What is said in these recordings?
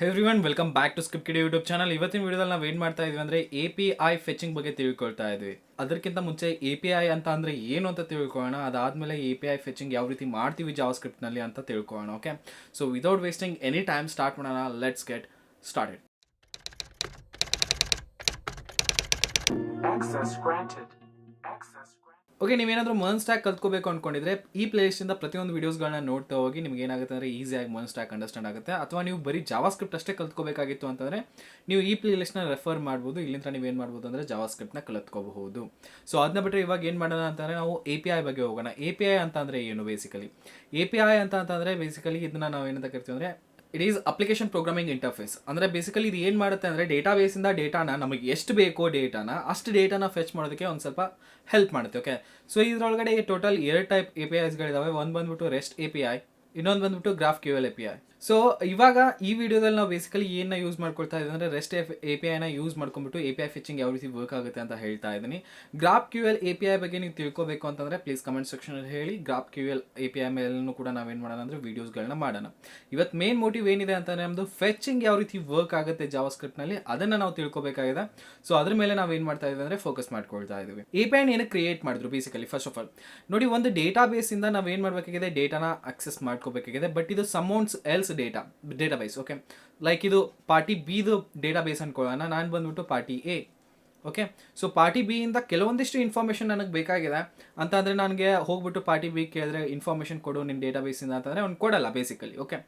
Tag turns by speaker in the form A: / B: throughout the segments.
A: Everyone welcome back to Script YouTube channel. ಇವತ್ತಿನ ವಿಡಿಯೋದಲ್ಲಿ ನಾವು ಏನು ಮಾಡ್ತಾ ಇದ್ವಿ ಅಂದರೆ API ಫೆಚಿಂಗ್ ಬಗ್ಗೆ ತಿಳ್ಕೊಳ್ತಾ ಇದ್ವಿ. ಅದಕ್ಕಿಂತ ಮುಂಚೆ API ಅಂತ ಅಂದರೆ ಏನು ಅಂತ ತಿಳ್ಕೊಳ್ಳೋಣ. ಅದಾದಮೇಲೆ API ಫೆಚಿಂಗ್ ಯಾವ ರೀತಿ ಮಾಡ್ತೀವಿ ಜಾವಾಸ್ಕ್ರಿಪ್ಟ್ನಲ್ಲಿ ಅಂತ ತಿಳ್ಕೊಳ್ಳೋಣ. Okay, so without wasting any time start ಮಾಡೋಣ. Let's get started. Access granted. Okay, ನೀವೇನಾದರೂ ಮರ್ನ್ ಸ್ಟ್ಯಾಕ್ ಕಲ್ತ್ಕೋಬೇಕು ಅಂದ್ಕೊಂಡಿದ್ರೆ ಈ ಪ್ಲೇಲಿಸ್ಟಿಂದ ಪ್ರತಿಯೊಂದು ವೀಡಿಯೋಸ್ಗಳನ್ನ ನೋಡ್ತಾ ಹೋಗಿ ನಿಮ್ಗೆ ಏನಾಗುತ್ತೆ ಅಂದರೆ ಈಸಿಯಾಗಿ ಮರ್ನ್ ಸ್ಟ್ಯಾಕ್ ಅಂಡರ್ಸ್ಟ್ಯಾಂಡ್ ಆಗುತ್ತೆ. ಅಥವಾ ನೀವು ಬರೀ ಜಾವಾಸ್ಕ್ರಿಪ್ಟ್ ಅಷ್ಟೇ ಕಲ್ತ್ಕೋಬೇಕಾಗಿತ್ತು ಅಂತಂದರೆ ನೀವು ಈ ಪ್ಲೇಲಿಸ್ಟ್ನ ರೆಫರ್ ಮಾಡ್ಬೋದು. ಇಲ್ಲಿಂದ ನೀವು ಏನು ಮಾಡ್ಬೋದು ಅಂದರೆ ಜಾವಾಸ್ಕ್ರಿಪ್ಟ್ನ ಕಲ್ತ್ಕೋಬಹುದು. ಸೊ ಅದನ್ನ ಬಿಟ್ಟರೆ ಇವಾಗ ಏನು ಮಾಡೋಣ ಅಂತಂದರೆ ನಾವು API ಬಗ್ಗೆ ಹೋಗೋಣ. API ಅಂತ ಅಂದರೆ ಏನು ಬೇಸಿಕಲಿ? API ಅಂತಂದರೆ ಬೇಸಿಕಲಿ ಇದನ್ನ ನಾವು ಏನಂತ ಕರಿತೀವಿ ಅಂದರೆ it is application programming interface. ಅಂದರೆ ಬೇಸಿಕಲಿ ಇದು ಏನು ಮಾಡುತ್ತೆ ಅಂದರೆ ಡೇಟಾಬೇಸಿಂದ ಡೇಟಾನ ನಮಗೆ ಎಷ್ಟು ಬೇಕೋ ಡೇಟಾನ ಅಷ್ಟು ಡೇಟಾನ ಫೆಚ್ ಮಾಡೋದಕ್ಕೆ ಒಂದು ಸ್ವಲ್ಪ ಹೆಲ್ಪ್ ಮಾಡುತ್ತೆ. ಓಕೆ, ಸೊ ಇದರೊಳಗಡೆ ಟೋಟಲ್ 2 ಟೈಪ್ APIಸ್ಗಳಿದ್ದಾವೆ. ಒಂದು ಬಂದ್ಬಿಟ್ಟು REST API, ಇನ್ನೊಂದು ಬಂದ್ಬಿಟ್ಟು GraphQL API. ಸೊ ಇವಾಗ ಈ ವಿಡಿಯೋದಲ್ಲಿ ನಾವು ಬೇಸಿಕಲಿ ಏನನ್ನ ಯೂಸ್ ಮಾಡ್ಕೊಳ್ತಾ ಇದ್ದೀವಿ ಅಂದರೆ REST APIನ ಯೂಸ್ ಮಾಡ್ಕೊಂಡ್ಬಿಟ್ಟು API ಫೆಚಿಂಗ್ ಯಾವ ರೀತಿ ವರ್ಕ್ ಆಗುತ್ತೆ ಅಂತ ಹೇಳ್ತಾ ಇದ್ದೀನಿ. GraphQL API ಬಗ್ಗೆ ನೀವು ತಿಳ್ಕೊಬೇಕು ಅಂತಂದರೆ ಪ್ಲೀಸ್ ಕಮೆಂಟ್ ಸೆಕ್ಷನಲ್ಲಿ ಹೇಳಿ. GraphQL API ಮೇಲೂ ಕೂಡ ನಾವೇನು ಮಾಡೋಣ ಅಂದರೆ ವೀಡಿಯೋಸ್ಗಳನ್ನ ಮಾಡೋಣ. ಇವತ್ತು ಮೇನ್ ಮೋಟಿವ್ ಏನಿದೆ ಅಂತಂದರೆ ನಮ್ಮದು ಫೆಚಿಂಗ್ ಯಾವ ರೀತಿ ವರ್ಕ್ ಆಗುತ್ತೆ ಜಾವಾಸ್ಕ್ರಿಪ್ಟ್ನಲ್ಲಿ ಅದನ್ನು ನಾವು ತಿಳ್ಕೊಬೇಕಾಗಿದೆ. ಸೊ ಅದ್ರ ಮೇಲೆ ನಾವೇನು ಮಾಡ್ತಾ ಇದ್ದೀವಿ ಅಂದರೆ ಫೋಕಸ್ ಮಾಡ್ಕೊಳ್ತಾ ಇದ್ದೀವಿ. APIನ ಏನಕ್ಕೆ ಕ್ರಿಯೇಟ್ ಮಾಡಿದ್ರು ಬೇಸಿಕಲಿ? ಫಸ್ಟ್ ಆಫ್ ಆಲ್ ನೋಡಿ, ಒಂದು ಡೇಟಾಬೇಸಿಂದ ನಾವೇನು ಮಾಡಬೇಕಾಗಿದೆ, ಡೇಟಾನ ಆಕ್ಸೆಸ್ ಮಾಡ್ಕೋಬೇಕಾಗಿದೆ. ಬಟ್ ಇದು ಸಮೌಂಟ್ಸ್ ಎಲ್ಸ್ ಡೇಟಾಬೇಸ್. ಓಕೆ, ಲೈಕ್ ಇದು ಪಾರ್ಟಿ ಬಿದು ಡೇಟಾಬೇಸ್ ಅನ್ಕೊಳ್ಳೋಣ. ನಾನು ಬಂದ್ಬಿಟ್ಟು party A. Okay, so party B ಇಂದ ಕೆಲವೊಂದಿಷ್ಟು ಇನ್ಫಾರ್ಮೇಷನ್ ನನಗೆ ಬೇಕಾಗಿದೆ ಅಂತ ಅಂದರೆ ನನಗೆ ಹೋಗ್ಬಿಟ್ಟು ಪಾರ್ಟಿ ಬಿ ಕೇಳಿದ್ರೆ ಇನ್ಫಾರ್ಮೇಷನ್ ಕೊಡು ನಿನ್ನ ಡೇಟಾಬೇಸಿಂದ ಅಂತಂದರೆ ಅವ್ನು ಕೊಡಲ್ಲ ಬೇಸಿಕಲಿ. ಓಕೆ,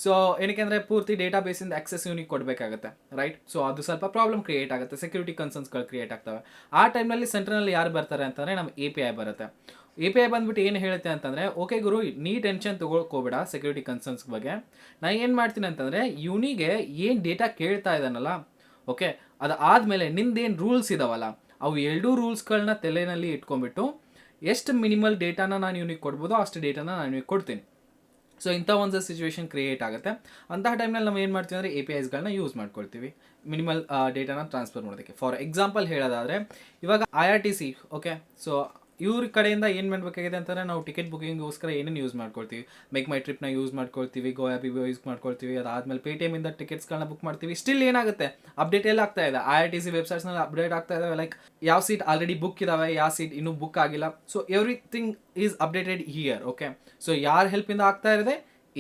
A: ಸೊ ಏನಕ್ಕೆ ಅಂದರೆ ಪೂರ್ತಿ ಡೇಟಾಬೇಸಿಂದ ಆಕ್ಸೆಸ್ ಯೂನಿಗೆ ಕೊಡಬೇಕಾಗುತ್ತೆ, ರೈಟ್? ಸೊ ಅದು ಸ್ವಲ್ಪ ಪ್ರಾಬ್ಲಮ್ ಕ್ರಿಯೇಟ್ ಆಗುತ್ತೆ, ಸೆಕ್ಯೂರಿಟಿ ಕನ್ಸರ್ನ್ಸ್ಗಳು ಕ್ರಿಯೇಟ್ ಆಗ್ತವೆ. ಆ ಟೈಮ್ನಲ್ಲಿ ಸೆಂಟ್ರನಲ್ಲಿ ಯಾರು ಬರ್ತಾರೆ ಅಂತಂದರೆ ನಮ್ಮ API ಬರುತ್ತೆ. API ಬಂದ್ಬಿಟ್ಟು ಏನು ಹೇಳುತ್ತೆ ಅಂತಂದರೆ, ಓಕೆ ಗುರು, ನೀ ಟೆನ್ಷನ್ ತೊಗೊಳ್ಕೋಬೇಡ ಸೆಕ್ಯೂರಿಟಿ ಕನ್ಸರ್ನ್ಸ್ ಬಗ್ಗೆ. ನಾನು ಏನು ಮಾಡ್ತೀನಿ ಅಂತಂದರೆ ಇವನಿಗೆ ಏನು ಡೇಟಾ ಕೇಳ್ತಾ ಇದ್ದಾನಲ್ಲ, ಓಕೆ, ಅದಾದಮೇಲೆ ನಿಂದೇನು ರೂಲ್ಸ್ ಇದಾವಲ್ಲ ಅವು ಎರಡೂ ರೂಲ್ಸ್ಗಳನ್ನ ತಲೆಯಲ್ಲಿ ಇಟ್ಕೊಂಡ್ಬಿಟ್ಟು ಎಷ್ಟು ಮಿನಿಮಲ್ ಡೇಟಾನ ನಾನು ಇವನಿಗೆ ಕೊಡ್ಬೋದೋ ಅಷ್ಟು ಡೇಟಾನ ನಾನು ಇವನಿಗೆ ಕೊಡ್ತೀನಿ. ಸೊ ಇಂಥ ಒಂದು ಸಿಚುವೇಶನ್ ಕ್ರಿಯೇಟ್ ಆಗುತ್ತೆ. ಅಂತಹ ಟೈಮ್ನಲ್ಲಿ ನಾವು ಏನು ಮಾಡ್ತೀವಿ ಅಂದರೆ APIಸ್ಗಳನ್ನ ಯೂಸ್ ಮಾಡ್ಕೊಳ್ತೀವಿ ಮಿನಿಮಲ್ ಡೇಟಾನ ಟ್ರಾನ್ಸ್ಫರ್ ಮಾಡೋದಕ್ಕೆ. ಫಾರ್ ಎಕ್ಸಾಂಪಲ್ ಹೇಳೋದಾದರೆ ಇವಾಗ IRTC, ಓಕೆ, ಸೊ ಇವ್ರ ಕಡೆಯಿಂದ ಏನು ಮಾಡಬೇಕಾಗಿದೆ ಅಂತಂದರೆ ನಾವು ಟಿಕೆಟ್ ಬುಕಿಂಗ್ಗೋಸ್ಕರ ಏನೇನು ಯೂಸ್ ಮಾಡ್ಕೊಳ್ತೀವಿ, ಮೇಕ್ ಮೈ ಟ್ರಿಪ್ನ ಯೂಸ್ ಮಾಡ್ಕೊಳ್ತೀವಿ, ಗೋ ಆ್ಯಪ್ ಯೂಸ್ ಮಾಡ್ಕೊಳ್ತೀವಿ. ಅದಾದಮೇಲೆ ಪೇಟಿಎಮ್ಮಿಂದ ಟಿಕೆಟ್ಸ್ಗಳನ್ನ ಬುಕ್ ಮಾಡ್ತೀವಿ. ಸ್ಟಿಲ್ ಏನಾಗುತ್ತೆ, ಅಪ್ಡೇಟ್ ಎಲ್ಲ ಆಗ್ತಾ ಇದೆ. IRTC ವೆಬ್ಸೈಟ್ಸ್ನಲ್ಲಿ ಅಪ್ಡೇಟ್ ಆಗ್ತಾ ಇದ್ದಾವೆ. ಲೈಕ್ ಯಾವ ಸೀಟ್ ಆಲ್ರೆಡಿ ಬುಕ್ ಇದ್ದಾವೆ, ಯಾವ ಸೀಟ್ ಇನ್ನೂ ಬುಕ್ ಆಗಿಲ್ಲ. So everything is updated here. Okay, so ಯಾರ ಹೆಲ್ಪಿಂದ ಆಗ್ತಾ ಇದೆ?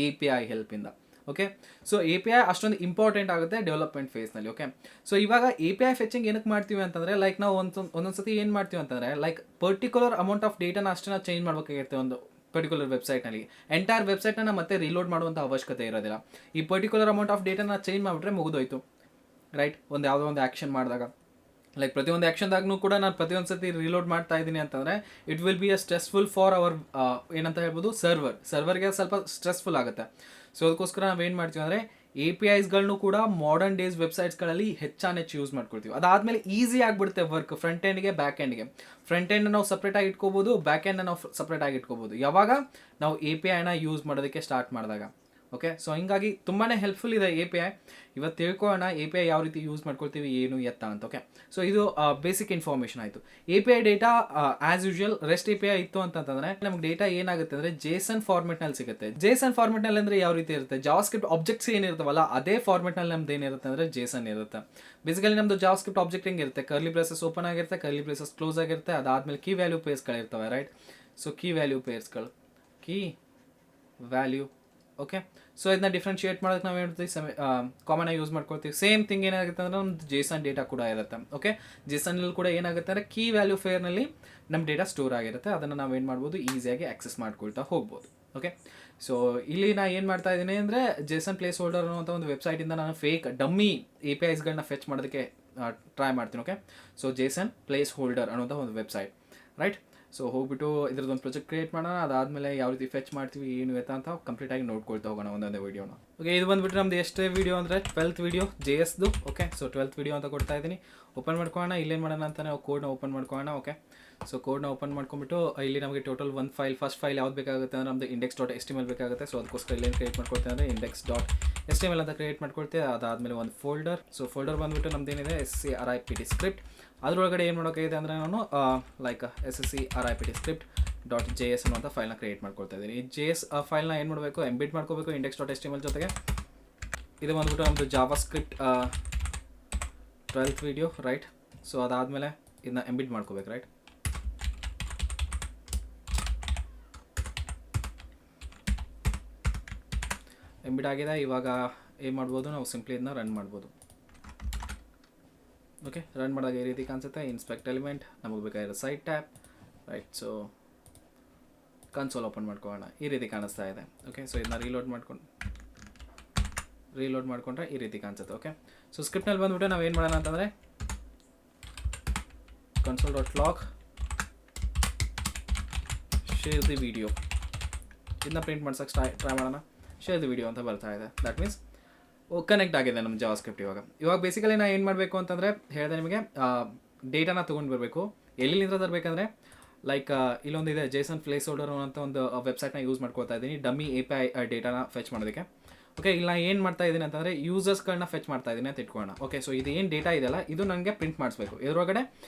A: API ಹೆಲ್ಪಿಂದ. ಓಕೆ, ಸೊ API ಅಷ್ಟೊಂದು ಇಂಪಾರ್ಟೆಂಟ್ ಆಗುತ್ತೆ ಡೆವಲಪ್ಮೆಂಟ್ ಫೇಸ್ನಲ್ಲಿ. ಓಕೆ, ಸೊ ಇವಾಗ API ಫೆಚಿಂಗ್ ಏನಕ್ಕೆ ಮಾಡ್ತೀವಿ ಅಂತಂದರೆ, ಲೈಕ್ ನಾವು ಒಂದೊಂದು ಸತಿ ಏನು ಮಾಡ್ತೀವಿ ಅಂತಂದರೆ, ಲೈಕ್ ಪರ್ಟಿಕ್ಯುಲರ್ ಅಮೌಂಟ್ ಆಫ್ ಡೇಟಾನ ಅಷ್ಟನ್ನ ಚೇಂಜ್ ಮಾಡಬೇಕಾಗಿರುತ್ತೆ ಒಂದು ಪರ್ಟಿಕ್ಯುಲರ್ ವೆಬ್ಸೈಟ್ನಲ್ಲಿ. ಎಂಟೈರ್ ವೆಬ್ಸೈಟ್ನ ಮತ್ತೆ ರೀಲೋಡ್ ಮಾಡುವಂಥ ಅವಶ್ಯಕತೆ ಇರೋದಿಲ್ಲ. ಈ ಪರ್ಟಿಕ್ಯುಲರ್ ಅಮೌಂಟ್ ಆಫ್ ಡೇಟಾನ ಚೇಂಜ್ ಮಾಡಿಬಿಟ್ರೆ ಮುಗಿದೋಯ್ತು, ರೈಟ್? ಒಂದು ಯಾವುದೋ ಒಂದು ಆ್ಯಕ್ಷನ್ ಮಾಡಿದಾಗ, ಲೈಕ್ ಪ್ರತಿಯೊಂದು ಆ್ಯಕ್ಷನ್ದಾಗೂ ಕೂಡ ನಾನು ಪ್ರತಿಯೊಂದು ಸತಿ ರೀಲೋಡ್ ಮಾಡ್ತಾ ಇದ್ದೀನಿ ಅಂತಂದರೆ it will be stressful for our ಏನಂತ ಹೇಳ್ಬೋದು, ಸರ್ವರ್ಗೆ ಸ್ವಲ್ಪ ಸ್ಟ್ರೆಸ್ಫುಲ್ ಆಗುತ್ತೆ. ಸೊ ಅದಕ್ಕೋಸ್ಕರ ನಾವೇನು ಮಾಡ್ತೀವಿ ಅಂದರೆ APIಸ್ಗಳನ್ನೂ ಕೂಡ ಮಾಡರ್ನ್ ಡೇಸ್ ವೆಬ್ಸೈಟ್ಸ್ಗಳಲ್ಲಿ ಹೆಚ್ಚು ಯೂಸ್ ಮಾಡ್ಕೊಳ್ತೀವಿ. ಅದಾದಮೇಲೆ ಈಸಿ ಆಗಿಬಿಡುತ್ತೆ ವರ್ಕ್, ಫ್ರಂಟ್ ಎಂಡ್ಗೆ ಬ್ಯಾಕ್ ಎಂಡ್ಗೆ. ಫ್ರಂಟ್ ಎಂಡ್ ನಾವು ಸಪ್ರೇಟಾಗಿ ಇಟ್ಕೋಬೋದು, ಬ್ಯಾಕ್ ಎಂಡ್ ನಾವು ಸಪ್ರೇಟಾಗಿ ಇಟ್ಕೋಬೋದು ಯಾವಾಗ ನಾವು APIನ ಯೂಸ್ ಮಾಡೋದಕ್ಕೆ ಸ್ಟಾರ್ಟ್ ಮಾಡಿದಾಗ. ಓಕೆ, ಸೊ ಹಿಂಗಾಗಿ ತುಂಬಾ ಹೆಲ್ಪ್ಫುಲ್ ಇದೆ API. ಇವತ್ತು ತಿಳ್ಕೊಳ್ಳೋಣ API ಯಾವ ರೀತಿ ಯೂಸ್ ಮಾಡ್ಕೊಳ್ತೀವಿ, ಏನು ಎತ್ತ ಅಂತ. ಓಕೆ, ಸೊ ಇದು ಬೇಸಿಕ್ ಇನ್ಫಾರ್ಮೇಷನ್ ಆಯಿತು. API data as usual REST API ಇತ್ತು ಅಂತಂದರೆ ನಮಗೆ ಡೇಟಾ ಏನಾಗುತ್ತೆ ಅಂದರೆ JSON ಫಾರ್ಮೆಟ್ನಲ್ಲಿ ಸಿಗುತ್ತೆ. JSON ಫಾರ್ಮೆಟ್ನಲ್ಲಿ ಅಂದರೆ ಯಾವ ರೀತಿ ಇರುತ್ತೆ, ಜಾವಾಸ್ಕ್ರಿಪ್ಟ್ ಆಬ್ಜೆಕ್ಟ್ಸ್ ಏನಿರ್ತಾವಲ್ಲ ಅದೇ ಫಾರ್ಮೆಟ್ನಲ್ಲಿ ನಮ್ದು ಏನಿರುತ್ತೆ ಅಂದರೆ JSON ಇರುತ್ತೆ. ಬೇಸಿಕಲಿ ನಮ್ಮದು ಜಾವಾಸ್ಕ್ರಿಪ್ಟ್ ಆಬ್ಜೆಕ್ಟ್ ಹೆಂಗಿರುತ್ತೆ, ಕರ್ಲಿ ಬ್ರೇಸಸ್ ಓಪನ್ ಆಗಿರುತ್ತೆ, ಕರ್ಲಿ ಬ್ರೇಸಸ್ ಕ್ಲೋಸ್ ಆಗಿರುತ್ತೆ. ಅದಾದಮೇಲೆ ಕೀ ವ್ಯಾಲ್ಯೂ ಪೇರ್ಸ್ಗಳಿರ್ತವೆ, ರೈಟ್? ಸೊ ಕೀ ವ್ಯಾಲ್ಯೂ ಪೇರ್ಸ್ಗಳು, ಕೀ ವ್ಯಾಲ್ಯೂ. ಓಕೆ, ಸೊ ಇದನ್ನ ಡಿಫ್ರೆನ್ಶಿಯೇಟ್ ಮಾಡೋದಕ್ಕೆ ನಾವು ಹೇಳ್ತೀವಿ ಕಾಮನ್ ಆಗಿ ಯೂಸ್ ಮಾಡ್ಕೊಳ್ತೀವಿ. ಸೇಮ್ ಥಿಂಗ್ ಏನಾಗುತ್ತೆ ಅಂದರೆ ನಮ್ಮದು JSON ಡೇಟಾ ಕೂಡ ಇರುತ್ತೆ. ಓಕೆ, JSOನಲ್ಲಿ ಕೂಡ ಏನಾಗುತ್ತೆ ಅಂದರೆ ಕೀ ವ್ಯಾಲ್ಯೂ ಫೇರ್ನಲ್ಲಿ ನಮ್ಮ ಡೇಟಾ ಸ್ಟೋರ್ ಆಗಿರುತ್ತೆ. ಅದನ್ನು ನಾವು ಏನು ಮಾಡ್ಬೋದು, ಈಸಿಯಾಗಿ ಆಕ್ಸೆಸ್ ಮಾಡ್ಕೊಳ್ತಾ ಹೋಗ್ಬೋದು. ಓಕೆ, ಸೊ ಇಲ್ಲಿ ನಾನು ಏನು ಮಾಡ್ತಾ ಇದ್ದೀನಿ ಅಂದರೆ JSON ಪ್ಲೇಸ್ ಹೋಲ್ಡರ್ ಅನ್ನುವಂಥ ಒಂದು ವೆಬ್ಸೈಟಿಂದ ನಾನು ಫೇಕ್ ಡಮ್ಮಿ APIಸ್ಗಳನ್ನ ಫೆಚ್ ಮಾಡೋದಕ್ಕೆ ಟ್ರೈ ಮಾಡ್ತೀನಿ. Okay, so JSON place holder ಅನ್ನೋಂಥ ಒಂದು ವೆಬ್ಸೈಟ್, ರೈಟ್? ಸೊ ಹೋಗ್ಬಿಟ್ಟು ಇದ್ರದ್ದೊಂದು ಪ್ರಾಜೆಕ್ಟ್ ಕ್ರಿಯೇಟ್ ಮಾಡೋಣ. ಅದಾದಮೇಲೆ ಯಾವ ರೀತಿ ಫೆಚ್ ಮಾಡ್ತೀವಿ ಏನು ಅಂತ ಕಂಪ್ಲೀಟಾಗಿ ನೋಡ್ಕೊಳ್ತಾ ಹೋಗೋಣ ಒಂದೊಂದೇ ವೀಡಿಯೋನ. ಓಕೆ, ಇದು ಬಂದುಬಿಟ್ಟು ನಮ್ದು ಎಷ್ಟೇ ವೀಡಿಯೋ ಅಂದರೆ 12th ವೀಡಿಯೋ JSದು. ಓಕೆ, ಸೊ 12th ವೀಡಿಯೋ ಅಂತ ಕೊಡ್ತಾ ಇದ್ದೀನಿ. ಓಪನ್ ಮಾಡ್ಕೊಳ್ಳೋಣ. ಇಲ್ಲೇನು ಮಾಡೋಣ ಅಂತ ನಾವು ಕೋಡ್ನ ಓಪನ್ ಮಾಡ್ಕೊಳ್ಳೋಣ. ಓಕೆ, ಸೊ ಕೋಡ್ನ ಓಪನ್ ಮಾಡ್ಕೊಂಡ್ಬಿಟ್ಟು ಇಲ್ಲಿ ನಮಗೆ ಟೋಟಲ್ ಒಂದು ಫೈಲ್, ಫಸ್ಟ್ ಫೈಲ್ ಯಾವ್ದು ಬೇಕಾಗುತ್ತೆ ಅಂದರೆ ನಮ್ಮದು index.html ಬೇಕಾಗುತ್ತೆ. ಸೊ ಅದಕ್ಕೋಸ್ಕರ ಇಲ್ಲೇನು ಕ್ರಿಯೇಟ್ ಮಾಡ್ಕೊಳ್ತೇವೆ ಅಂದರೆ index.html ಅಂತ ಕ್ರಿಯೇಟ್ ಮಾಡ್ಕೊಳ್ತೇವೆ. ಅದಾದಮೇಲೆ ಒಂದು ಫೋಲ್ಡರ್. ಸೊ ಫೋಲ್ಡರ್ ಬಂದುಬಿಟ್ಟು ನಮ್ದು ಏನಿದೆ SCRIPT ಸ್ಕ್ರಿಪ್ಟ್. ಅದರೊಳಗಡೆ ಏನು ಮಾಡೋಕ್ಕಾಗಿದೆ ಅಂದರೆ ನಾನು ಲೈಕ್ SCRIPT ಸ್ಕ್ರಿಪ್ಟ್ .js ಅನ್ನುವಂಥ ಫೈಲ್ನ ಕ್ರಿಯೇಟ್ ಮಾಡ್ಕೊಳ್ತಾ ಇದ್ದೀನಿ. ಈ JS ಫೈಲ್ನ ಏನು ಮಾಡಬೇಕು, ಎಂಬಿಡ್ ಮಾಡ್ಕೋಬೇಕು index.html ಜೊತೆಗೆ. ಇದು ಬಂದ್ಬಿಟ್ಟು ನಮ್ಮದು Java script 12th video, right. So ಅದಾದಮೇಲೆ ಇದನ್ನ ಎಂಬಿಡ್ ಮಾಡ್ಕೋಬೇಕು, ರೈಟ್. ಎಂಬಿಡ್ ಆಗಿದೆ. ಇವಾಗ ಏನು ಮಾಡ್ಬೋದು, ನಾವು ಸಿಂಪ್ಲಿ ಇದನ್ನ ರನ್ ಮಾಡ್ಬೋದು. ಓಕೆ, ರನ್ ಮಾಡಿದಾಗ ಈ ರೀತಿ ಕಾಣಿಸುತ್ತೆ. ಇನ್ಸ್ಪೆಕ್ಟ್ ಎಲಿಮೆಂಟ್, ನಮಗೆ ಬೇಕಾಗಿರೋ site tab, right. So console open ಮಾಡ್ಕೊಳ್ಳೋಣ, ಈ ರೀತಿ ಕಾಣಿಸ್ತಾ ಇದೆ. ಓಕೆ, ಸೊ ಇದನ್ನ ರೀಲೋಡ್ ಮಾಡ್ಕೊಂಡ್ರೆ ಈ ರೀತಿ ಕಾಣಿಸುತ್ತೆ. ಓಕೆ, ಸೊ ಸ್ಕ್ರಿಪ್ಟ್ನಲ್ಲಿ ಬಂದ್ಬಿಟ್ಟು ನಾವು ಏನು ಮಾಡೋಣ ಅಂತಂದರೆ console.log ಶೇರ್ ದಿ ವಿಡಿಯೋ, ಇದನ್ನ ಪ್ರಿಂಟ್ ಮಾಡ್ಸೋಕ್ಕೆ ಟ್ರೈ ಮಾಡೋಣ. ಶೇರ್ ದಿ ವಿಡಿಯೋ ಅಂತ ಬರ್ತಾ ಇದೆ. ದ್ಯಾಟ್ ಮೀನ್ಸ್ ಕನೆಕ್ಟ್ ಆಗಿದೆ ನಮ್ಮ ಜಾವಾ ಸ್ಕ್ರಿಪ್ಟ್. ಇವಾಗ ಬೇಸಿಕಲಿ ನಾನು ಏನು ಮಾಡಬೇಕು ಅಂತಂದರೆ ಹೇಳಿದೆ ನಿಮಗೆ, ಡೇಟಾನ ತೊಗೊಂಡು ಬರಬೇಕು. ಎಲ್ಲಿಂದ ತರಬೇಕಂದ್ರೆ ಲೈಕ್ ಇಲ್ಲೊಂದಿದೆ ಜೇಸನ್ ಪ್ಲೇಸ್ ಹೋಲ್ಡರ್ ಅಂತ ಒಂದು ವೆಬ್ಸೈಟ್ನ ಯೂಸ್ ಮಾಡ್ಕೊಳ್ತಾ ಇದ್ದೀನಿ ಡಮ್ಮಿ API ಡೇಟಾನ ಫೆಚ್ ಮಾಡೋದಕ್ಕೆ. ಓಕೆ, ಇಲ್ಲ ನಾನು ಏನು ಮಾಡ್ತಾ ಇದ್ದೀನಿ ಅಂತಂದರೆ ಯೂಸರ್ಸ್ಗಳನ್ನ ಫೆಚ್ ಮಾಡ್ತಾ ಇದ್ದೀನಿ ಅಂತ ಇಟ್ಕೊಳ್ಳೋಣ. ಓಕೆ, ಸೊ ಇದು ಏನು ಡೇಟಾ ಇದೆಯಲ್ಲ ಇದು ನನಗೆ ಪ್ರಿಂಟ್ ಮಾಡಿಸ್ಬೇಕು ಇದರೊಳಗಡೆ,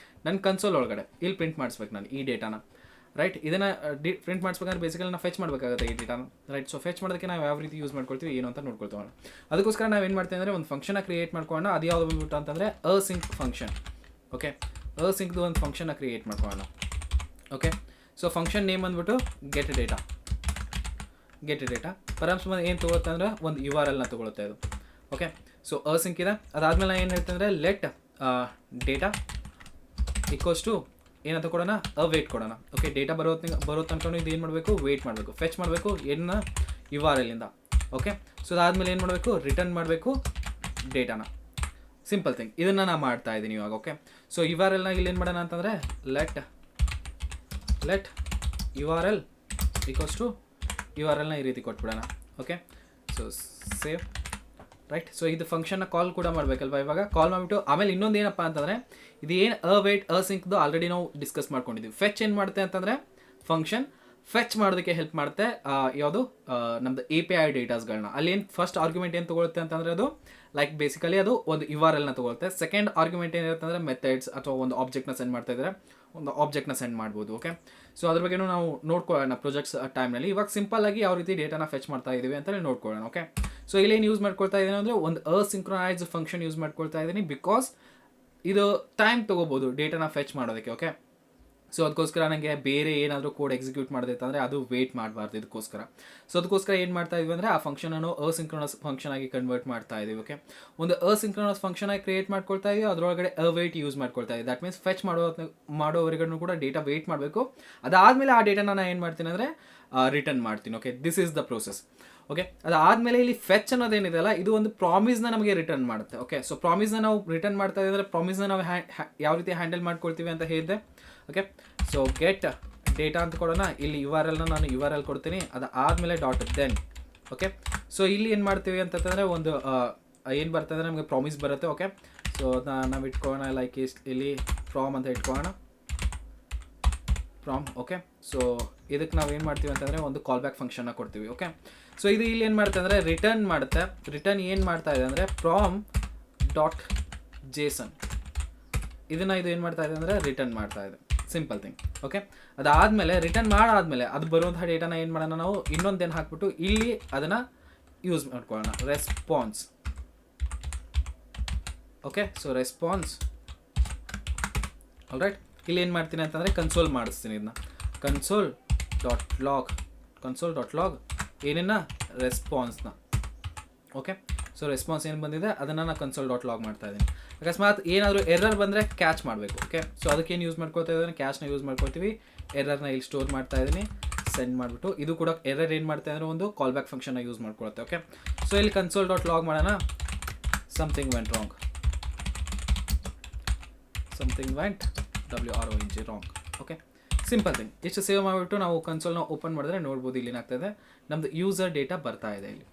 A: ನನ್ನ ಕನ್ಸೋಲ್ ಒಳಗಡೆ ಇಲ್ಲಿ ಪ್ರಿಂಟ್ ಮಾಡಿಸ್ಬೇಕು ನಾನು ಈ ಡೇಟಾನ, ರೈಟ್. ಇದನ್ನು ಪ್ರಿಂಟ್ ಮಾಡಿಸ್ಬೇಕಂದ್ರೆ ಬೇಸಿಕಲಿ ನಾವು ಫೆಚ್ ಮಾಡಬೇಕಾಗುತ್ತೆ ಈ ಡೇಟಾನ, ರೈಟ್. ಸೊ ಫೆಚ್ ಮಾಡೋದಕ್ಕೆ ನಾವು ಯಾವ ರೀತಿ ಯೂಸ್ ಮಾಡ್ಕೊಳ್ತೀವಿ ಏನು ಅಂತ ನೋಡ್ಕೊಳ್ತೀವಿ. ಅದಕ್ಕೋಸ್ಕರ ನಾವು ಏನು ಮಾಡ್ತೀವಿ ಅಂದರೆ ಒಂದು ಫಂಕ್ಷನ್ನ ಕ್ರಿಯೇಟ್ ಮಾಡ್ಕೊಳ್ಳೋಣ. ಅದು ಯಾವುದು ಬಂದ್ಬಿಟ್ಟು ಅಂತಂದರೆ ಅಸಿಂಕ್ ಫಂಕ್ಷನ್. ಓಕೆ, ಅಸಿಂಕ್ದು ಒಂದು ಫಂಕ್ಷನ್ನ ಕ್ರಿಯೇಟ್ ಮಾಡ್ಕೊಳ್ಳೋಣ. ಓಕೆ, ಸೊ ಫಂಕ್ಷನ್ ನೇಮ್ ಬಂದ್ಬಿಟ್ಟು ಗೆಟ್ ಡೇಟಾ ಪರಾಮ್ಸ್ ಏನು ತೊಗೊಳುತ್ತೆ ಅಂದರೆ ಒಂದು URL ನ ತೊಗೊಳುತ್ತೆ ಅದು. ಓಕೆ, ಸೊ ಅಸಿಂಕ್ ಇದೆ. ಅದಾದಮೇಲೆ ನಾನು ಏನು ಹೇಳ್ತೀನಿ ಅಂದರೆ ಲೆಟ್ ಡೇಟಾ ಈಕ್ವಲ್ಸ್ ಟು ಏನಂತ ಕೊಡೋಣ, ವೇಟ್ ಕೊಡೋಣ. ಓಕೆ, ಡೇಟಾ ಬರೋ ತನಕ ಇದು ಏನು ಮಾಡಬೇಕು, ವೇಟ್ ಮಾಡಬೇಕು, ಫೆಚ್ ಮಾಡಬೇಕು ಏನ URL ಇಂದ. ಓಕೆ, ಸೊ ಅದಾದಮೇಲೆ ಏನು ಮಾಡಬೇಕು, ರಿಟರ್ನ್ ಮಾಡಬೇಕು ಡೇಟಾನ. ಸಿಂಪಲ್ ಥಿಂಗ್, ಇದನ್ನು ನಾನು ಮಾಡ್ತಾ ಇದ್ದೀನಿ ಇವಾಗ. ಓಕೆ, ಸೊ URLನ ಇಲ್ಲಿ ಏನು ಮಾಡೋಣ ಅಂತಂದರೆ ಲೆಟ್ URL ಈಕ್ವಲ್ಸ್ ಟು URLನ ಈ ರೀತಿ ಕೊಟ್ಬಿಡೋಣ. Okay, so save, right. So ಇದು ಫಂಕ್ಷನ್ನ ಕಾಲ್ ಕೂಡ ಮಾಡಬೇಕಲ್ವ. ಇವಾಗ ಕಾಲ್ ಮಾಡಿಬಿಟ್ಟು ಆಮೇಲೆ ಇನ್ನೊಂದು ಏನಪ್ಪ ಅಂತಂದರೆ ಇದು ಏನು ವೇಟ್ ಅಸಿಂಕ್ದು ಆಲ್ರೆಡಿ ನಾವು ಡಿಸ್ಕಸ್ ಮಾಡ್ಕೊಂಡಿದ್ದೀವಿ. ಫೆಚ್ ಏನು ಮಾಡುತ್ತೆ ಅಂತಂದರೆ ಫಂಕ್ಷನ್ ಫೆಚ್ ಮಾಡೋದಕ್ಕೆ ಹೆಲ್ಪ್ ಮಾಡುತ್ತೆ. ಯಾವುದು ನಮ್ಮದು API ಡೇಟಾಸ್ಗಳನ್ನ ಅಲ್ಲಿ ಏನು ಫಸ್ಟ್ ಆರ್ಗ್ಯುಮೆಂಟ್ ಏನು ತೊಗೊಳುತ್ತೆ ಅಂತಂದರೆ ಅದು ಲೈಕ್ ಬೇಸಿಕಲಿ ಅದು ಒಂದು URLನ ತೊಗೊಳುತ್ತೆ. ಸೆಕೆಂಡ್ ಆರ್ಗ್ಯುಮೆಂಟ್ ಏನಿರುತ್ತೆ ಅಂದರೆ ಮೆಥಡ್ಸ್ ಅಥವಾ ಒಂದು ಆಬ್ಜೆಕ್ಟ್ನ ಸೆಂಡ್ ಮಾಡ್ತಾ ಇದ್ದಾರೆ, ಒಂದು ಆಬ್ಜೆಕ್ಟ್ನ ಸೆಂಡ್ ಮಾಡ್ಬೋದು. ಓಕೆ, ಸೊ ಅದ್ರ ಬಗ್ಗೆ ನಾವು ನೋಡ್ಕೊಳ್ಳೋಣ ಪ್ರೊಜೆಕ್ಟ್ಸ್ ಟೈಮ್ನಲ್ಲಿ. ಇವಾಗ ಸಿಂಪಲ್ ಆಗಿ ಯಾವ ರೀತಿ ಡೇಟಾನ ಫೆಚ್ ಮಾಡ್ತಾ ಇದ್ದೀವಿ ಅಂತೇಳಿ ನೋಡ್ಕೊಳ್ಳೋಣ. ಓಕೆ, ಸೊ ಇಲ್ಲೇನು ಯೂಸ್ ಮಾಡ್ಕೊಳ್ತಾ ಇದ್ದೀನಿ ಅಂದರೆ ಒಂದು ಅಸಿಂಕ್ರೊನೈಸ್ ಫಂಕ್ಷನ್ ಯೂಸ್ ಮಾಡ್ಕೊಳ್ತಾ ಇದ್ದೀನಿ ಬಿಕಾಸ್ ಇದು ಟೈಮ್ ತೊಗೋಬೋದು ಡೇಟಾನ ಫೆಚ್ ಮಾಡೋದಕ್ಕೆ. ಓಕೆ, ಸೊ ಅದಕ್ಕೋಸ್ಕರ ನನಗೆ ಬೇರೆ ಏನಾದರೂ ಕೋಡ್ ಎಕ್ಸಿಕ್ಯೂಟ್ ಮಾಡೋದಿತ್ತಂದರೆ ಅದು ವೇಟ್ ಮಾಡಬಾರ್ದು ಇದಕ್ಕೋಸ್ಕರ. ಸೊ ಅದಕ್ಕೋಸ್ಕರ ಏನು ಮಾಡ್ತಾ ಇದೀವಿ ಅಂದರೆ ಆ ಫಂಕ್ಷನನ್ನು ಅಸಿಂಕ್ರೊನಸ್ ಫಂಕ್ಷನ್ ಆಗಿ ಕನ್ವರ್ಟ್ ಮಾಡ್ತಾ ಇದ್ದೀವಿ. ಓಕೆ, ಒಂದು ಅಸಿಂಕ್ರೊನಸ್ ಫಂಕ್ಷನ್ ಆಗಿ ಕ್ರಿಯೇಟ್ ಮಾಡ್ಕೊಳ್ತಾ ಇದೀವಿ, ಅದರೊಳಗಡೆ ವೇಟ್ ಯೂಸ್ ಮಾಡ್ಕೊಳ್ತಾ ಇದ್ದೀವಿ. ದಟ್ ಮೀನ್ಸ್ ಫೆಚ್ ಮಾಡೋವರೆಗೂ ಕೂಡ ಡೇಟಾ ವೇಟ್ ಮಾಡಬೇಕು. ಅದಾದಮೇಲೆ ಆ ಡೇಟಾನ ನಾನು ಏನು ಮಾಡ್ತೀನಿ ಅಂದರೆ ರಿಟರ್ನ್ ಮಾಡ್ತೀನಿ. Okay, this is the process. Okay, ಅದಾದಮೇಲೆ ಇಲ್ಲಿ ಫೆಚ್ ಅನ್ನೋದೇನಿದೆಯಲ್ಲ ಇದು ಒಂದು ಪ್ರಾಮಿಸ್ನ ನಮಗೆ ರಿಟರ್ನ್ ಮಾಡುತ್ತೆ. ಓಕೆ, ಸೊ ಪ್ರಾಮಿಸ್ನ ನಾವು ರಿಟರ್ನ್ ಮಾಡ್ತಾ ಇದ್ದರೆ ಪ್ರಾಮಿಸ್ನ ನಾವು ಯಾವ ರೀತಿ ಹ್ಯಾಂಡಲ್ ಮಾಡ್ಕೊಳ್ತೀವಿ ಅಂತ ಹೇಳಿದೆ. ಓಕೆ, ಸೊ ಗೆಟ್ ಡೇಟಾ ಅಂತ ಕೊಡೋಣ. ಇಲ್ಲಿ URLನ ನಾನು URL ಕೊಡ್ತೀನಿ. ಅದಾದಮೇಲೆ .then. ಓಕೆ, ಸೊ ಇಲ್ಲಿ ಏನು ಮಾಡ್ತೀವಿ ಅಂತಂದರೆ ಒಂದು ಏನು ಬರ್ತದೆ ನಮಗೆ ಪ್ರಾಮಿಸ್ ಬರುತ್ತೆ. ಓಕೆ, ಸೊ ನಾವು ಇಟ್ಕೊಳ್ಳೋಣ ಲೈಕ್ ಇಲ್ಲಿ ಫ್ರಾಮ್ ಅಂತ ಇಟ್ಕೊಳ್ಳೋಣ, ಫ್ರಾಮ್. ಓಕೆ, ಸೊ ಇದಕ್ಕೆ ನಾವು ಏನು ಮಾಡ್ತೀವಿ ಅಂತಂದರೆ ಒಂದು ಕಾಲ್ ಬ್ಯಾಕ್ ಫಂಕ್ಷನ್ನ ಕೊಡ್ತೀವಿ. ಓಕೆ, ಸೊ ಇದು ಇಲ್ಲಿ ಏನು ಮಾಡುತ್ತೆ ಅಂದರೆ ರಿಟರ್ನ್ ಮಾಡುತ್ತೆ. ರಿಟರ್ನ್ ಏನು ಮಾಡ್ತಾ ಇದೆ ಅಂದರೆ prom.json ಇದನ್ನು ಇದು ಏನು ಮಾಡ್ತಾ ಇದೆ ಅಂದರೆ ರಿಟರ್ನ್ ಮಾಡ್ತಾ ಇದೆ. Simple thing. ಓಕೆ, ಅದಾದಮೇಲೆ ರಿಟರ್ನ್ ಮಾಡಾದಮೇಲೆ ಅದು ಬರುವಂಥ ಡೇಟಾನ ಏನು ಮಾಡೋಣ ನಾವು ಇನ್ನೊಂದೇನು ಹಾಕ್ಬಿಟ್ಟು ಇಲ್ಲಿ ಅದನ್ನು ಯೂಸ್ ಮಾಡ್ಕೊಳ್ಳೋಣ, response. Okay, so response. All right, ಇಲ್ಲಿ ಏನು ಮಾಡ್ತೀನಿ ಅಂತಂದರೆ ಕನ್ಸೋಲ್ ಮಾಡಿಸ್ತೀನಿ ಇದನ್ನ console.log ಏನೇನ ರೆಸ್ಪಾನ್ಸ್ನ. ಓಕೆ, ಸೊ ರೆಸ್ಪಾನ್ಸ್ ಏನು ಬಂದಿದೆ ಅದನ್ನು ನಾನು console.log ಮಾಡ್ತಾ ಇದ್ದೀನಿ. ಅಕಸ್ಮಾತ್ ಏನಾದರೂ ಎರರ್ ಬಂದರೆ ಕ್ಯಾಚ್ ಮಾಡಬೇಕು. ಓಕೆ, ಸೊ ಅದಕ್ಕೇನು ಯೂಸ್ ಮಾಡ್ಕೊಳ್ತಾ ಇದ್ದೀನಿ, ಕ್ಯಾಚ್ನ ಯೂಸ್ ಮಾಡ್ಕೊಳ್ತೀವಿ. ಎರರ್ನ ಇಲ್ಲಿ ಸ್ಟೋರ್ ಮಾಡ್ತಾ ಇದ್ದೀನಿ, ಸೆಂಡ್ ಮಾಡಿಬಿಟ್ಟು ಇದು ಕೂಡ ಎರರ್ ಏನು ಮಾಡ್ತಾ ಇದ್ರೆ ಒಂದು ಕಾಲ್ ಬ್ಯಾಕ್ ಫಂಕ್ಷನ್ನ ಯೂಸ್ ಮಾಡ್ಕೊಳುತ್ತೆ. ಓಕೆ, ಸೊ ಇಲ್ಲಿ console.log ಮಾಡೋಣ. Something went wrong, WRONG. Okay, simple thing. ಇಷ್ಟು ಸೇವ್ ಮಾಡಿಬಿಟ್ಟು ನಾವು ಕನ್ಸೋಲ್ನ ಓಪನ್ ಮಾಡಿದ್ರೆ ನೋಡ್ಬೋದು ಇಲ್ಲಿ ಏನಾಗ್ತದೆ ನಮ್ಮದು ಯೂಸರ್ ಡೇಟಾ ಬರ್ತಾ ಇದೆ ಇಲ್ಲಿ,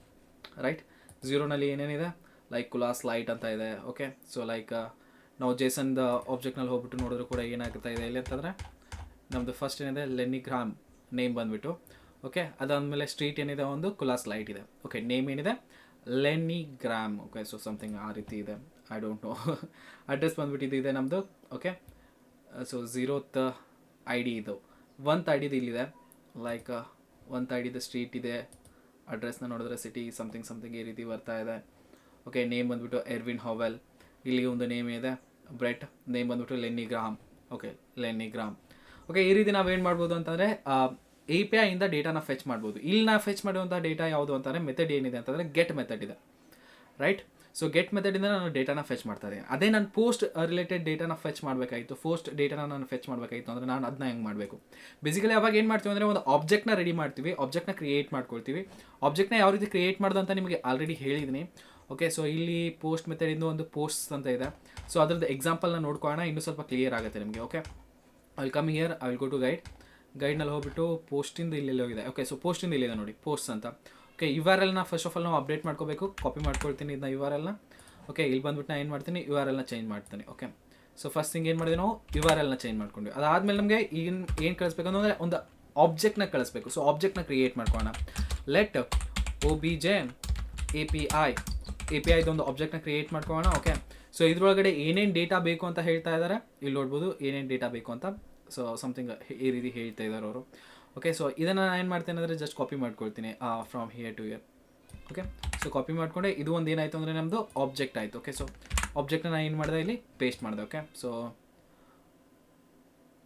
A: ರೈಟ್. 0ನಲ್ಲಿ ಏನೇನಿದೆ ಲೈಕ್ ಕ್ಲಾಸ್ ಲೈಟ್ ಅಂತ ಇದೆ. ಓಕೆ, ಸೊ ಲೈಕ್ ನಾವು ಜೇಸನ್ದ ಆಬ್ಜೆಕ್ಟ್ನಲ್ಲಿ ಹೋಗ್ಬಿಟ್ಟು ನೋಡಿದ್ರು ಕೂಡ ಏನಾಗ್ತಾ ಇದೆ ಇಲ್ಲಿ ಅಂತಂದರೆ ನಮ್ಮದು ಫಸ್ಟ್ ಏನಿದೆ ಲೆನಿಗ್ರಾಮ್ ನೇಮ್ ಬಂದುಬಿಟ್ಟು. ಓಕೆ, ಅದಾದಮೇಲೆ ಸ್ಟ್ರೀಟ್ ಏನಿದೆ ಒಂದು ಕ್ಲಾಸ್ ಲೈಟ್ ಇದೆ. ಓಕೆ, ನೇಮ್ ಏನಿದೆ ಲೆನಿಗ್ರಾಮ್. ಓಕೆ, ಸೊ ಸಮಥಿಂಗ್ ಆ ರೀತಿ ಇದೆ, ಐ ಡೋಂಟ್ ನೋ. ಅಡ್ರೆಸ್ ಬಂದುಬಿಟ್ಟು ಇದು ಇದೆ ನಮ್ಮದು. ಓಕೆ, ಸೊ 0th ID ಇದು 1th ID ಇಲ್ಲಿದೆ. ಲೈಕ್ 1th ID ಸ್ಟ್ರೀಟ್ ಇದೆ. ಅಡ್ರೆಸ್ನ ನೋಡಿದ್ರೆ ಸಿಟಿ ಸಮಥಿಂಗ್ ಈ ರೀತಿ ಬರ್ತಾ ಇದೆ. ಓಕೆ, ನೇಮ್ ಬಂದುಬಿಟ್ಟು ಎರ್ವಿನ್ ಹಾವೆಲ್, ಇಲ್ಲಿ ಒಂದು ನೇಮ್ ಇದೆ ಬ್ರೆಟ್, ನೇಮ್ ಬಂದುಬಿಟ್ಟು Leanne Graham. Okay, Leanne Graham. Okay, ಈ ರೀತಿ ನಾವೇನು ಮಾಡ್ಬೋದು ಅಂತಂದರೆ ಎ ಪಿ ಐಯಿಂದ ಡೇಟಾನ ಫೆಚ್ ಮಾಡ್ಬೋದು. ಇಲ್ಲಿ ನಾವು ಫೆಚ್ ಮಾಡುವಂಥ ಡೇಟಾ ಯಾವುದು ಅಂತಂದರೆ ಮೆಥಡ್ ಏನಿದೆ ಅಂತಂದರೆ ಗೆಟ್ ಮೆಥಡ್ ಇದೆ, ರೈಟ್. ಸೊ ಗೆಟ್ ಮೆಥಡಿಂದ ನಾನು ಡೇಟಾನ ಫೆಚ್ ಮಾಡ್ತಾ ಇದ್ದೀನಿ. ಅದೇ ನಾನು ಪೋಸ್ಟ್ ರಿಲೇಟೆಡ್ ಡೇಟಾನ ಫೆಚ್ ಮಾಡಬೇಕಾಯಿತು, ಪೋಸ್ಟ್ ಡೇಟಾನ ನಾನು ಫೆಚ್ ಮಾಡಬೇಕಾಯಿತು ಅಂದರೆ ನಾನು ಅದನ್ನ ಹೆಂಗೆ ಮಾಡಬೇಕು? ಬೇಸಿಕಲಿ ಅವಾಗ ಏನು ಮಾಡ್ತೀವಿ ಅಂದರೆ ಒಂದು ಆಬ್ಜೆಕ್ಟ್ನ ರೆಡಿ ಮಾಡ್ತೀವಿ, ಆಬ್ಜೆಕ್ಟ್ನ ಕ್ರಿಯೇಟ್ ಮಾಡ್ಕೊಳ್ತೀವಿ. ಆಬ್ಜೆಕ್ಟ್ನ ಯಾವ ರೀತಿ ಕ್ರಿಯೇಟ್ ಮಾಡೋದು ಅಂತ ನಿಮಗೆ ಆಲ್ರೆಡಿ ಹೇಳಿದ್ದೀನಿ. ಓಕೆ, ಸೊ ಇಲ್ಲಿ ಪೋಸ್ಟ್ ಮೆಥಡಿಂದ ಒಂದು ಪೋಸ್ಟ್ ಅಂತ ಇದೆ. ಸೊ ಅದ್ರದ್ದು ಎಕ್ಸಾಂಪಲ್ನ ನೋಡ್ಕೊಳ್ಳೋಣ, ಇನ್ನೂ ಸ್ವಲ್ಪ ಕ್ಲಿಯರ್ ಆಗುತ್ತೆ ನಿಮಗೆ. Okay, I will come here, I will go to ಗೈಡ್ನಲ್ಲಿ ಹೋಗ್ಬಿಟ್ಟು ಪೋಸ್ಟಿಂದ ಇಲ್ಲೆಲ್ಲೋ ಇದೆ. ಓಕೆ, ಸೊ ಪೋಸ್ಟಿಂದ ಇಲ್ಲಿದೆ ನೋಡಿ, ಪೋಸ್ಟ್ ಅಂತ. ಓಕೆ, ಯು ಆರ್ ಎಲ್ನ ಫಸ್ಟ್ ಆಫ್ ಆಲ್ ನಾವು ಅಪ್ಡೇಟ್ ಮಾಡ್ಕೋಬೇಕು. ಕಾಪಿ ಮಾಡ್ಕೊಳ್ತೀನಿ ಇದನ್ನ ಯು ಆರ್ ಎಲ್ನ. ಓಕೆ, ಇಲ್ಲಿ ಬಂದ್ಬಿಟ್ಟು ನಾನು ಏನು ಮಾಡ್ತೀನಿ, ಯು ಆರ್ ಎಲ್ನ ಚೇಂಜ್ ಮಾಡ್ತೀನಿ. ಓಕೆ, ಸೊ ಫಸ್ಟ್ ಥಿಂಗ್ ಏನು ಮಾಡಿದ್ವಿ, ನಾವು ಯು ಆರ್ ಎಲ್ನ ಚೇಂಜ್ ಮಾಡ್ಕೊಂಡ್ವಿ. ಅದಾದಮೇಲೆ ನಮಗೆ ಏನು ಕಳಿಸ್ಬೇಕು ಅಂದರೆ ಒಂದು ಆಬ್ಜೆಕ್ಟ್ನ ಕಳಿಸ್ಬೇಕು. ಸೊ ಆಬ್ಜೆಕ್ಟ್ನ ಕ್ರಿಯೇಟ್ ಮಾಡ್ಕೊಳ್ಳೋಣ. ಲೆಟ್ OBJ API ಇದೊಂದು ಆಬ್ಜೆಕ್ಟ್ನ ಕ್ರಿಯೇಟ್ ಮಾಡ್ಕೊಳ್ಳೋಣ. ಓಕೆ, ಸೊ ಇದ್ರೊಳಗಡೆ ಏನೇನು ಡೇಟಾ ಬೇಕು ಅಂತ ಹೇಳ್ತಾ ಇದ್ದಾರೆ, ಇಲ್ಲಿ ನೋಡ್ಬೋದು ಏನೇನು ಡೇಟಾ ಬೇಕು ಅಂತ. ಸೊ ಸಮಥಿಂಗ್ ಈ ರೀತಿ ಹೇಳ್ತಾ ಇದ್ದಾರೆ ಅವರು. ಓಕೆ, ಸೊ ಇದನ್ನು ನಾನು ಏನು ಮಾಡ್ತೇನೆ ಅಂದರೆ ಜಸ್ಟ್ ಕಾಪಿ ಮಾಡ್ಕೊಳ್ತೀನಿ from here to here. Okay, so copy ಮಾಡಿಕೊಂಡೆ ಇದು ಒಂದು ಏನಾಯಿತು ಅಂದರೆ ನಮ್ಮದು ಆಬ್ಜೆಕ್ಟ್ ಆಯಿತು. ಓಕೆ, ಸೊ ಆಬ್ಜೆಕ್ಟ್ನ ನಾನು ಏನು ಮಾಡಿದೆ, ಇಲ್ಲಿ ಪೇಸ್ಟ್ ಮಾಡಿದೆ. Okay, so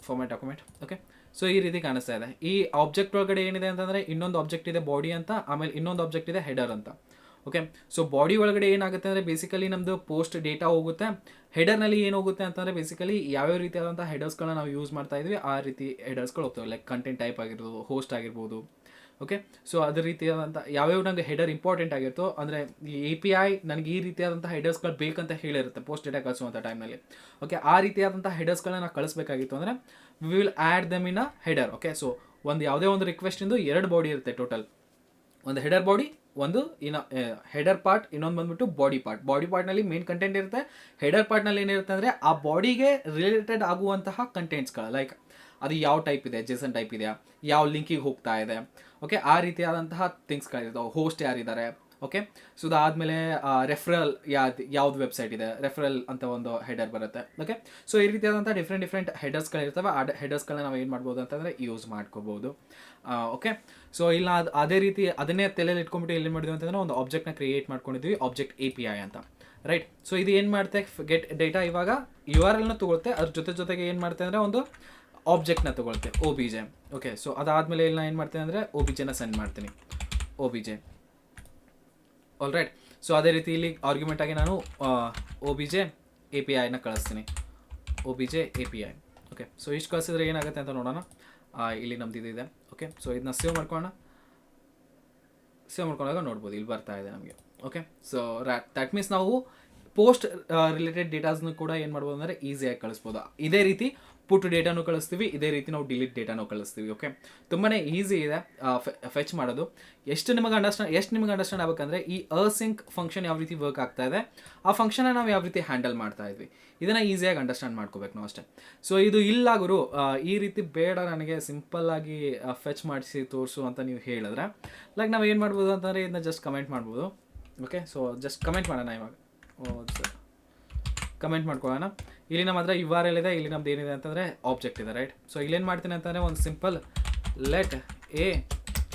A: format document. Okay, so ಈ ರೀತಿ ಕಾಣಿಸ್ತಾ ಇದೆ. ಈ ಆಬ್ಜೆಕ್ಟ್ ಒಳಗಡೆ ಏನಿದೆ ಅಂತಂದರೆ ಇನ್ನೊಂದು ಆಬ್ಜೆಕ್ಟ್ ಇದೆ ಬಾಡಿ ಅಂತ, ಆಮೇಲೆ ಇನ್ನೊಂದು ಆಬ್ಜೆಕ್ಟ್ ಇದೆ ಹೆಡರ್ ಅಂತ. ಓಕೆ, ಸೊ ಬಾಡಿ ಒಳಗಡೆ ಏನಾಗುತ್ತೆ ಅಂದರೆ ಬೇಸಿಕಲಿ ನಮ್ಮದು ಪೋಸ್ಟ್ ಡೇಟಾ ಹೋಗುತ್ತೆ. ಹೆಡರ್ನಲ್ಲಿ ಏನು ಹೋಗುತ್ತೆ ಅಂತಂದರೆ ಬೇಸಿಕಲಿ ಯಾವ್ಯಾವ ರೀತಿಯಾದಂಥ ಹೆಡರ್ಸ್ಗಳನ್ನ ನಾವು ಯೂಸ್ ಮಾಡ್ತಾ ಇದ್ವಿ ಆ ರೀತಿ ಹೆಡರ್ಸ್ಗಳು ಹೋಗ್ತವೆ. ಲೈಕ್ ಕಂಟೆಂಟ್ ಟೈಪ್ ಆಗಿರ್ಬೋದು, ಹೋಸ್ಟ್ ಆಗಿರ್ಬೋದು. ಓಕೆ, ಸೊ ಅದೇ ರೀತಿಯಾದಂಥ ಯಾವ್ಯಾವ ನನಗೆ ಹೆಡರ್ ಇಂಪಾರ್ಟೆಂಟ್ ಆಗಿರ್ತೋ, ಅಂದರೆ ಈ API ನನಗೆ ಈ ರೀತಿಯಾದಂಥ ಹೆಡರ್ಸ್ಗಳು ಬೇಕಂತ ಹೇಳಿರುತ್ತೆ ಪೋಸ್ಟ್ ಡೇಟಾ ಕಳಿಸುವಂಥ ಟೈಮ್ನಲ್ಲಿ. ಓಕೆ, ಆ ರೀತಿಯಾದಂಥ ಹೆಡರ್ಸ್ಗಳನ್ನ ನಾವು ಕಳಿಸ್ಬೇಕಾಗಿತ್ತು ಅಂದರೆ we will add them in a header. Okay, so ಒಂದು ಯಾವುದೇ ಒಂದು ರಿಕ್ವೆಸ್ಟಿಂದು 2 ಬಾಡಿ ಇರುತ್ತೆ ಟೋಟಲ್. ಒಂದು ಹೆಡರ್ ಬಾಡಿ, ಒಂದು ಹೆಡರ್ ಪಾರ್ಟ್, ಇನ್ನೊಂದು ಬಂದ್ಬಿಟ್ಟು ಬಾಡಿ ಪಾರ್ಟ್. ಬಾಡಿ ಪಾರ್ಟ್ನಲ್ಲಿ ಮೇನ್ ಕಂಟೆಂಟ್ ಇರುತ್ತೆ. ಹೆಡರ್ ಪಾರ್ಟ್ನಲ್ಲಿ ಏನಿರುತ್ತೆ ಅಂದರೆ ಆ ಬಾಡಿಗೆ ರಿಲೇಟೆಡ್ ಆಗುವಂತಹ ಕಂಟೆಂಟ್ಸ್ಗಳು, ಲೈಕ್ ಅದು ಯಾವ ಟೈಪ್ ಇದೆ, ಜೇಸನ್ ಟೈಪ್ ಇದೆಯಾ, ಯಾವ ಲಿಂಕಿಗೆ ಹೋಗ್ತಾ ಇದೆ. ಓಕೆ, ಆ ರೀತಿಯಾದಂತಹ ಥಿಂಗ್ಸ್ಗಳಿರ್ತಾವೆ. ಹೋಸ್ಟ್ ಯಾರಿದ್ದಾರೆ. ಓಕೆ, ಸೊ ಅದಾದಮೇಲೆ ರೆಫರಲ್ ಯಾವ್ದು ವೆಬ್ಸೈಟ್ ಇದೆ, ರೆಫರಲ್ ಅಂತ ಒಂದು ಹೆಡರ್ ಬರುತ್ತೆ. ಓಕೆ, ಸೊ ಈ ರೀತಿಯಾದಂಥ ಡಿಫ್ರೆಂಟ್ ಹೆಡರ್ಸ್ಗಳಿರ್ತವೆ. ಆ ಹೆಡರ್ಸ್ಗಳನ್ನ ನಾವು ಏನು ಮಾಡ್ಬೋದು ಅಂತಂದರೆ ಯೂಸ್ ಮಾಡ್ಕೋಬೋದು. ಓಕೆ, ಸೊ ಇಲ್ಲ ಅದೇ ರೀತಿ ಅದನ್ನೇ ತಲೆಯಲ್ಲಿ ಇಟ್ಕೊಂಡ್ಬಿಟ್ಟು ಏನು ಮಾಡಿದ್ವಿ ಅಂತಂದರೆ ಒಂದು ಆಬ್ಜೆಕ್ಟ್ನ ಕ್ರಿಯೇಟ್ ಮಾಡ್ಕೊಂಡಿದ್ವಿ, ಆಬ್ಜೆಕ್ಟ್ API ಅಂತ, ರೈಟ್. ಸೊ ಇದು ಏನು ಮಾಡುತ್ತೆ, ಗೆಟ್ ಡೇಟಾ ಇವಾಗ ಯು ಆರ್ ಎಲ್ನ ತೊಗೊಳುತ್ತೆ, ಅದ್ರ ಜೊತೆಗೆ ಏನು ಮಾಡುತ್ತೆ ಅಂದರೆ ಒಂದು ಆಬ್ಜೆಕ್ಟ್ನ ತೊಗೊಳುತ್ತೆ OBJ. ಓಕೆ, ಸೊ ಅದಾದಮೇಲೆ ಇಲ್ಲಿ ನಾನು ಏನು ಮಾಡ್ತೀನಿ ಅಂದರೆ OBJನ ಸೆಂಡ್ ಮಾಡ್ತೀನಿ, OBJ. All right. ಸೊ ಅದೇ ರೀತಿ ಇಲ್ಲಿ ಆರ್ಗ್ಯುಮೆಂಟ್ ಆಗಿ ನಾನು OBJ APIನ ಕಳಿಸ್ತೀನಿ, OBJ API. ಓಕೆ, ಸೊ ಇಷ್ಟು ಕಳಿಸಿದ್ರೆ ಏನಾಗುತ್ತೆ ಅಂತ ನೋಡೋಣ. ಇಲ್ಲಿ ನಮ್ದು ಇದೆ. ಓಕೆ, ಸೊ ಇದನ್ನ ಸೇವ್ ಮಾಡ್ಕೊಳ್ಳೋಣ. ಸೇವ್ ಮಾಡ್ಕೊಂಡಾಗ ನೋಡ್ಬೋದು ಇಲ್ಲಿ ಬರ್ತಾ ಇದೆ ನಮಗೆ. ಓಕೆ, ಸೊ ದ್ಯಾಟ್ ಮೀನ್ಸ್ ನಾವು ಪೋಸ್ಟ್ ರಿಲೇಟೆಡ್ ಡೇಟಾಸ್ನು ಕೂಡ ಏನು ಮಾಡ್ಬೋದು ಅಂದರೆ ಈಸಿಯಾಗಿ ಕಳಿಸ್ಬೋದು. ಇದೇ ರೀತಿ ಪುಟ್ ಡೇಟಾನು ಕಳಿಸ್ತೀವಿ, ಇದೇ ರೀತಿ ನಾವು ಡಿಲೀಟ್ ಡೇಟಾನು ಕಳಿಸ್ತೀವಿ. ಓಕೆ, ತುಂಬಾ ಈಸಿ ಇದೆ ಫೆಚ್ ಮಾಡೋದು. ಎಷ್ಟು ನಿಮಗೆ ಅಂಡರ್ಸ್ಟ್ಯಾಂಡ್ ಆಗಬೇಕಂದ್ರೆ ಈ ಅಸಿಂಕ್ ಫಂಕ್ಷನ್ ಯಾವ ರೀತಿ ವರ್ಕ್ ಆಗ್ತಾ ಇದೆ, ಆ ಫಂಕ್ಷನ್ನ ನಾವು ಯಾವ ರೀತಿ ಹ್ಯಾಂಡಲ್ ಮಾಡ್ತಾ ಇದ್ವಿ, ಇದನ್ನು ಈಸಿಯಾಗಿ ಅಂಡರ್ಸ್ಟ್ಯಾಂಡ್ ಮಾಡ್ಕೋಬೇಕು ನಾವು ಅಷ್ಟೇ. ಸೊ ಇದು ಇಲ್ಲ ಗುರು, ಈ ರೀತಿ ಬೇಡ ನನಗೆ ಸಿಂಪಲ್ಲಾಗಿ ಫೆಚ್ ಮಾಡಿಸಿ ತೋರಿಸು ಅಂತ ನೀವು ಹೇಳಿದ್ರೆ, ಲೈಕ್ ನಾವು ಏನು ಮಾಡ್ಬೋದು ಅಂತಂದರೆ ಇದನ್ನ ಜಸ್ಟ್ ಕಮೆಂಟ್ ಮಾಡ್ಬೋದು. ಓಕೆ, ಸೊ ಜಸ್ಟ್ ಕಮೆಂಟ್ ಮಾಡೋಣ ಇವಾಗ. ಕಮೆಂಟ್ ಮಾಡ್ಕೊಳ್ಳೋಣ. ಇಲ್ಲಿ ನಮ್ಮ ಹತ್ರ URL ಇದೆ, ಇಲ್ಲಿ ನಮ್ದು ಏನಿದೆ ಅಂತಂದರೆ ಆಬ್ಜೆಕ್ಟ್ ಇದೆ, ರೈಟ್. ಸೊ ಇಲ್ಲೇನು ಮಾಡ್ತೀನಿ ಅಂತಂದರೆ ಒಂದು simple let A =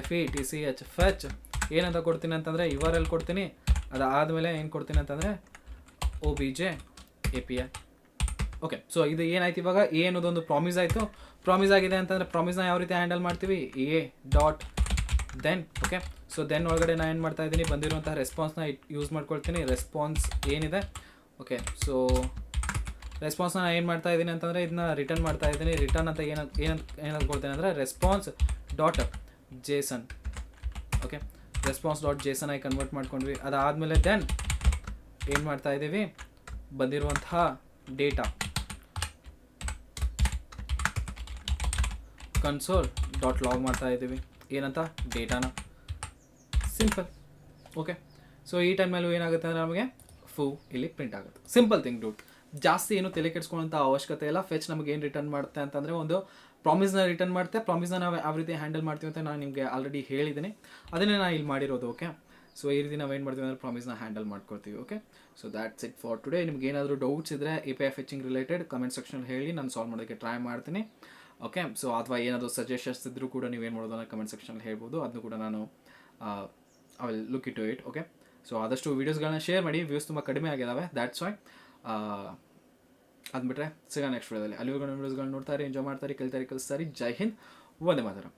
A: FETCH fetch ಏನಂತ ಕೊಡ್ತೀನಿ ಅಂತಂದರೆ URL ಕೊಡ್ತೀನಿ. ಅದಾದಮೇಲೆ ಏನು ಕೊಡ್ತೀನಿ ಅಂತಂದರೆ OBJ API. ಓಕೆ, ಸೊ ಇದು ಏನಾಯ್ತು ಇವಾಗ, ಎ ಅನ್ನೋದೊಂದು ಪ್ರಾಮಿಸ್ ಆಯಿತು. ಪ್ರಾಮಿಸ್ ಆಗಿದೆ ಅಂತಂದರೆ ಪ್ರಾಮಿಸ್ನ ಯಾವ ರೀತಿ ಹ್ಯಾಂಡಲ್ ಮಾಡ್ತೀವಿ, A.then. ಓಕೆ, ಸೊ ದೆನ್ ಒಳಗಡೆ ನಾನು ಏನು ಮಾಡ್ತಾ ಇದ್ದೀನಿ, ಬಂದಿರುವಂಥ ರೆಸ್ಪಾನ್ಸ್ನ ಯೂಸ್ ಮಾಡ್ಕೊಳ್ತೀನಿ. ರೆಸ್ಪಾನ್ಸ್ ಏನಿದೆ, ಓಕೆ, ಸೊ ರೆಸ್ಪಾನ್ಸ್ನ ನಾನು ಏನು ಮಾಡ್ತಾ ಇದ್ದೀನಿ ಅಂತಂದರೆ ಇದನ್ನ ರಿಟರ್ನ್ ಮಾಡ್ತಾ ಇದ್ದೀನಿ. ರಿಟರ್ನ್ ಅಂತ ಏನಂತ ಕೊಡ್ತೀನಿ ಅಂದರೆ response.json. ಓಕೆ, response.json ಆಗಿ ಕನ್ವರ್ಟ್ ಮಾಡ್ಕೊಂಡ್ವಿ. ಅದಾದಮೇಲೆ ದೆನ್ ಏನು ಮಾಡ್ತಾ ಇದ್ದೀವಿ, ಬಂದಿರುವಂತಹ ಡೇಟಾ console.log ಮಾಡ್ತಾ ಇದ್ದೀವಿ. ಏನಂತ, ಡೇಟಾನ. ಸಿಂಪಲ್. ಓಕೆ, ಸೊ ಈ ಟೈಮ್ನಲ್ಲೂ ಏನಾಗುತ್ತೆ ಅಂದರೆ ನಮಗೆ ಇಲ್ಲಿ ಪ್ರಿಂಟ್ ಆಗುತ್ತೆ. Simple thing doubt. ಜಾಸ್ತಿ ಏನು ತಲೆ ಕೆಡಿಸ್ಕೊಳ್ಳೋಂಥ ಅವಶ್ಯಕತೆ ಇಲ್ಲ. ಫೆಚ್ ನಮಗೆ ಏನು ರಿಟರ್ನ್ ಮಾಡುತ್ತೆ ಅಂತಂದರೆ ಒಂದು ಪ್ರಾಮಿಸ್ನ ರಿಟರ್ನ್ ಮಾಡುತ್ತೆ. ಪ್ರಾಮಿಸ್ನ ನಾವು ಯಾವ ರೀತಿ ಹ್ಯಾಂಡಲ್ ಮಾಡ್ತೀವಿ ಅಂತ ನಾನು ನಿಮಗೆ ಆಲ್ರೆಡಿ ಹೇಳಿದ್ದೀನಿ, ಅದನ್ನೇ ನಾನು ಇಲ್ಲಿ ಮಾಡಿರೋದು. ಓಕೆ, ಸೊ ಈ ರೀತಿ ನಾವು ಏನು ಮಾಡ್ತೀವಿ ಅಂದರೆ ಪ್ರಾಮಿಸ್ನ ಹ್ಯಾಂಡಲ್ ಮಾಡ್ಕೊಳ್ತೀವಿ. Okay, so that's it for today. ನಿಮ್ಗೆ ಏನಾದರೂ ಡೌಟ್ಸ್ ಇದ್ದರೆ API ಫೆಚಿಂಗ್ ರಿಲೇಟೆಡ್ ಕಮೆಂಟ್ ಸೆಕ್ಷನಲ್ಲಿ ಹೇಳಿ, ನಾನು ಸಾಲ್ವ್ ಮಾಡೋದಕ್ಕೆ ಟ್ರೈ ಮಾಡ್ತೀನಿ. ಓಕೆ, ಸೊ ಅಥವಾ ಏನಾದರೂ ಸಜೆಷನ್ಸ್ ಇದ್ದರೂ ಕೂಡ ನೀವೇನು ಮಾಡೋದನ್ನ ಕಮೆಂಟ್ ಸೆಕ್ಷನಲ್ಲಿ ಹೇಳ್ಬೋದು, ಅದನ್ನು ಕೂಡ ನಾನು I will look it to it. Okay, so ಆದಷ್ಟು ವೀಡಿಯೋಸ್ಗಳನ್ನ ಶೇರ್ ಮಾಡಿ, ವ್ಯೂಸ್ ತುಂಬ ಕಡಿಮೆ ಆಗಿದ್ದಾವೆ, ದ್ಯಾಟ್ಸ್ ವೈ. ಅಂದ್ಬಿಟ್ರೆ ಸಿಗೋಣ ನೆಕ್ಸ್ಟ್ ವಿಡಿಯೋದಲ್ಲಿ. ಅಲ್ಲಿವರೆಗೂ ವೀಡಿಯೋಸ್ಗಳನ್ನ ನೋಡ್ತಾರೆ, ಎಂಜಾಯ್ ಮಾಡ್ತಾರೆ, ಕಲಿತಾರೆ, ಕಲಿಸ್ತಾರೆ. ಜೈ ಹಿಂದ್, ವಂದೇ ಮಾತರಂ.